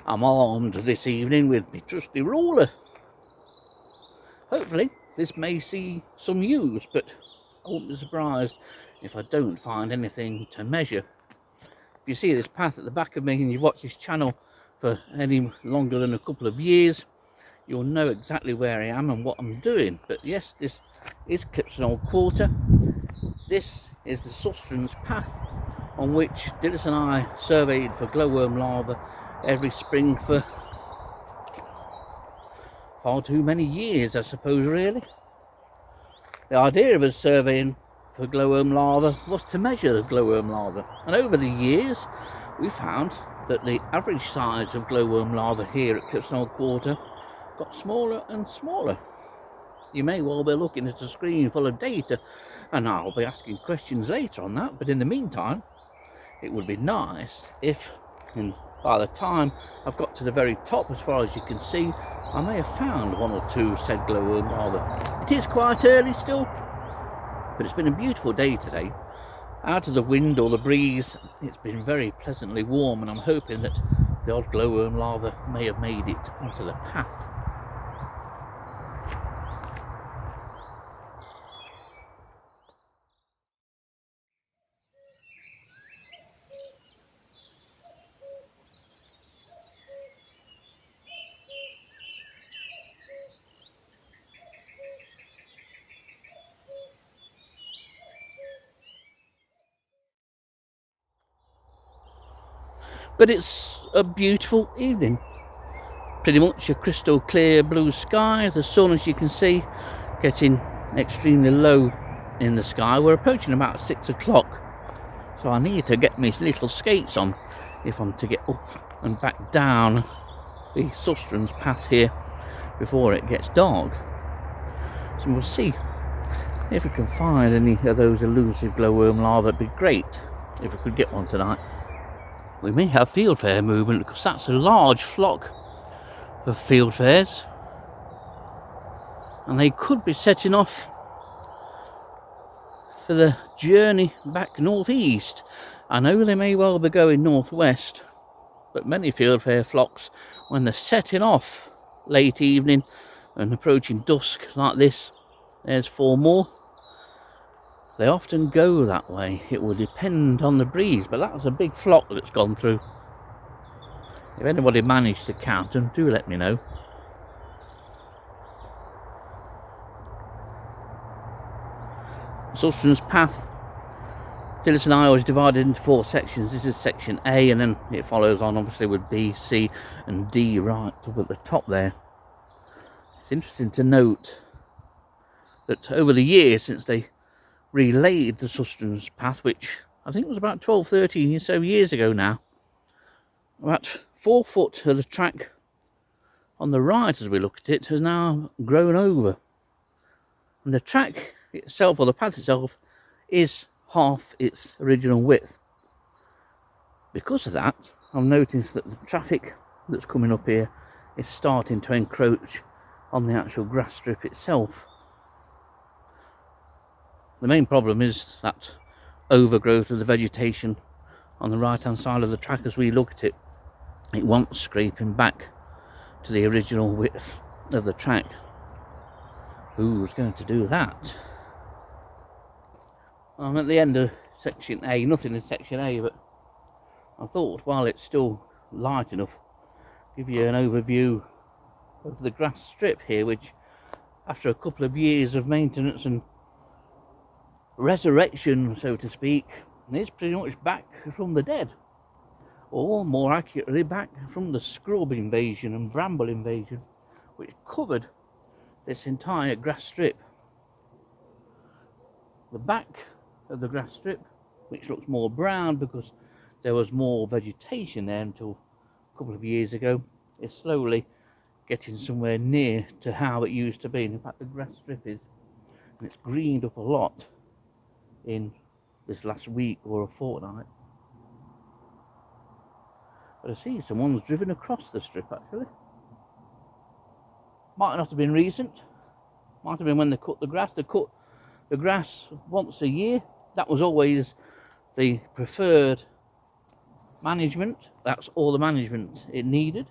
I'm armed this evening with my trusty ruler. Hopefully this may see some use, but I won't be surprised if I don't find anything to measure. If you see this path at the back of me and you've watched this channel for any longer than a couple of years, you'll know exactly where I am and what I'm doing. But yes, this is Clipston Quarter. This is the sustenance path on which Dillis and I surveyed for glowworm larvae every spring for far too many years, I suppose, really. The idea of us surveying for glowworm larvae was to measure the glowworm larvae, and over the years we found that the average size of glowworm larvae here at Clipston Quarter got smaller and smaller. You may well be looking at a screen full of data, and I'll be asking questions later on that, but in the meantime it would be nice if, and by the time I've got to the very top, as far as you can see, I may have found one or two said glowworm larvae. It is quite early still, but it's been a beautiful day today. Out of the wind or the breeze, it's been very pleasantly warm, and I'm hoping that the odd glowworm larva may have made it onto the path. But it's a beautiful evening. Pretty much a crystal clear blue sky. The sun, as you can see, getting extremely low in the sky. We're approaching about 6 o'clock, so I need to get my little skates on if I'm to get up and back down the sustenance path here before it gets dark. So we'll see if we can find any of those elusive glowworm larvae. It'd be great if we could get one tonight. We may have fieldfare movement, because that's a large flock of fieldfares, and they could be setting off for the journey back northeast. I know they may well be going northwest, but many fieldfare flocks, when they're setting off late evening and approaching dusk like this, there's 4 more, they often go that way. It will depend on the breeze, but that's a big flock that's gone through. If anybody managed to count them, do let me know. Sustenance path, Dillis and I was divided into 4 sections. This is section A, and then it follows on obviously with B, C and D right up at the top there. It's interesting to note that over the years since they relayed the sustenance path, which I think was about 12-13 or so years ago now, about 4 foot of the track on the right, as we look at it, has now grown over, and the track itself, or the path itself, is half its original width. Because of that, I've noticed that the traffic that's coming up here is starting to encroach on the actual grass strip itself. The main problem is that overgrowth of the vegetation on the right hand side of the track. As we look at it, it wants scraping back to the original width of the track. Who's going to do that? I'm at the end of section A, nothing in section A, but I thought while it's still light enough, give you an overview of the grass strip here, which after a couple of years of maintenance and resurrection, so to speak, is pretty much back from the dead, or more accurately back from the scrub invasion and bramble invasion which covered this entire grass strip. The back of the grass strip, which looks more brown because there was more vegetation there until a couple of years ago, is slowly getting somewhere near to how it used to be. And in fact, the grass strip is, and it's greened up a lot in this last week or a fortnight. But I see someone's driven across the strip actually. Might not have been recent, might have been when they cut the grass. They cut the grass once a year. That was always the preferred management. That's all the management it needed.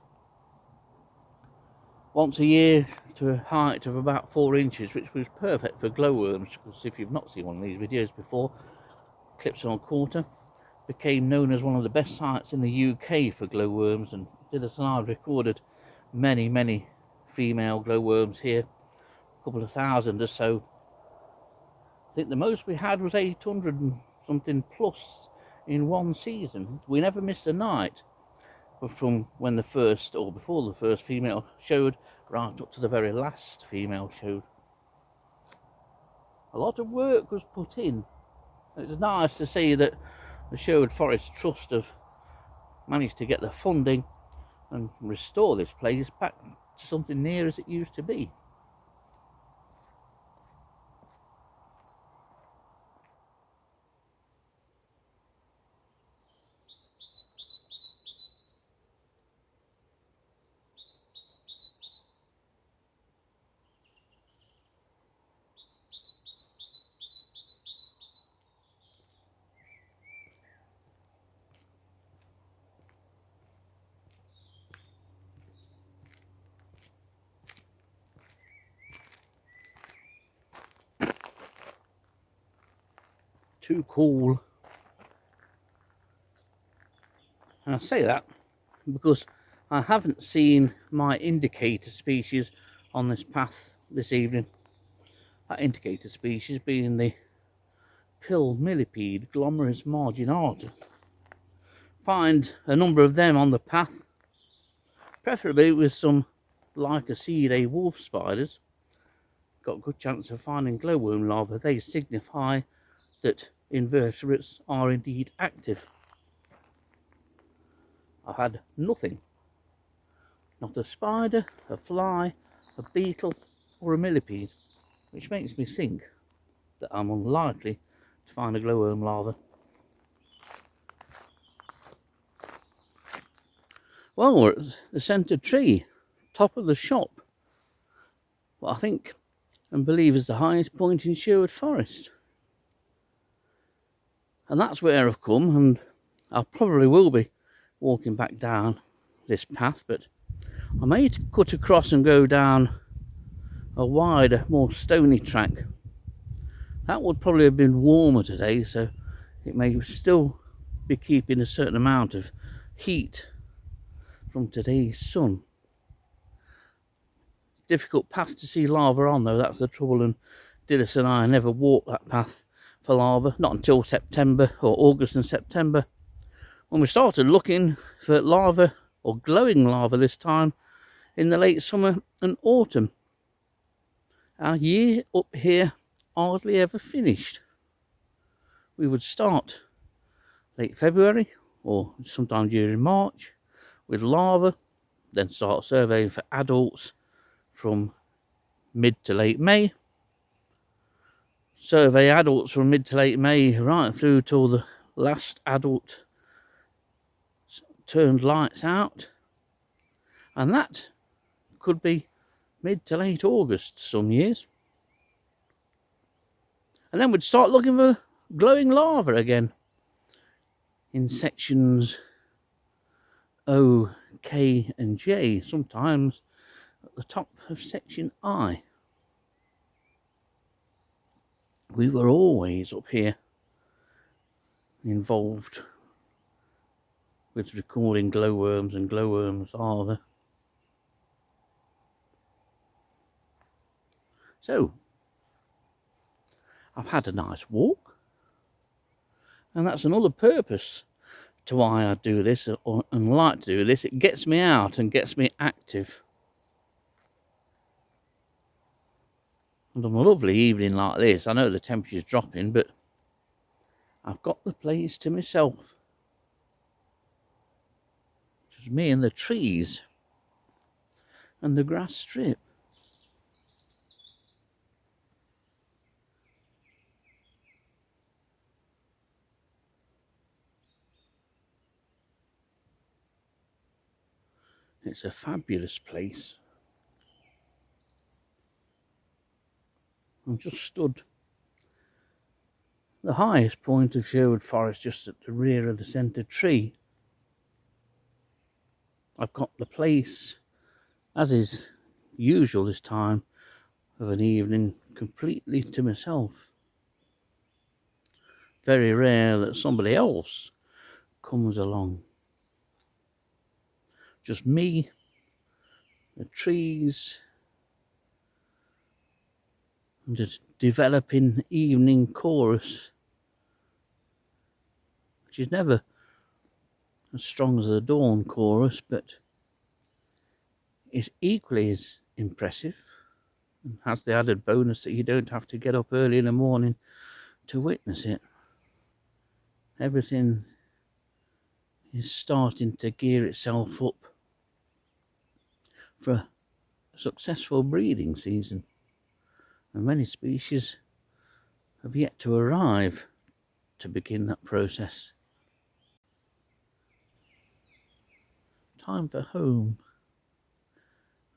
Once a year to a height of about 4 inches, which was perfect for glowworms, because if you've not seen one of these videos before, Clips on a Quarter became known as one of the best sites in the UK for glowworms, and Dillis and I recorded many female glowworms here, a couple of thousand or so. I think the most we had was 800 and something plus in one season. We never missed a night, but from when the first, or before the first female showed, right up to the very last female showed. A lot of work was put in. It's nice to see that the Sherwood Forest Trust have managed to get the funding and restore this place back to something near as it used to be. Too cool. And I say that because I haven't seen my indicator species on this path this evening. That indicator species being the pill millipede, Glomerus marginata. Find a number of them on the path, preferably with some Lycosidae wolf spiders. Got a good chance of finding glowworm larvae. They signify that invertebrates are indeed active. I've had nothing. Not a spider, a fly, a beetle or a millipede, which makes me think that I'm unlikely to find a glowworm larva. Well, we're at the centre tree, top of the shop. What I think and believe is the highest point in Sherwood Forest. And that's where I've come, and I probably will be walking back down this path, but I may cut across and go down a wider, more stony track. That would probably have been warmer today, so it may still be keeping a certain amount of heat from today's sun. Difficult path to see larvae on though, that's the trouble, and Dillis and I never walked that path for larvae, not until September, or August and September, when we started looking for larvae, or glowing larvae this time, in the late summer and autumn. Our year up here hardly ever finished. We would start late February or sometime during March with larvae, then start surveying for adults from mid to late May. Survey adults from mid to late May right through till the last adult turned lights out, and that could be mid to late August some years. And then we'd start looking for glowing larvae again in sections O, K and J, sometimes at the top of section I. We were always up here involved with recording glowworms and glowworms larvae. So, I've had a nice walk, and that's another purpose to why I do this and like to do this. It gets me out and gets me active. And on a lovely evening like this, I know the temperature's dropping, but I've got the place to myself. Just me and the trees and the grass strip. It's a fabulous place. I'm just stood the highest point of Sherwood Forest, just at the rear of the centre tree. I've got the place, as is usual this time of an evening, completely to myself. Very rare that somebody else comes along. Just me, the trees, and a developing evening chorus, which is never as strong as the dawn chorus, but is equally as impressive and has the added bonus that you don't have to get up early in the morning to witness it. Everything is starting to gear itself up for a successful breeding season, and many species have yet to arrive to begin that process. Time for home,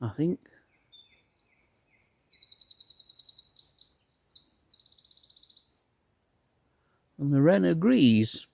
I think. And the wren agrees.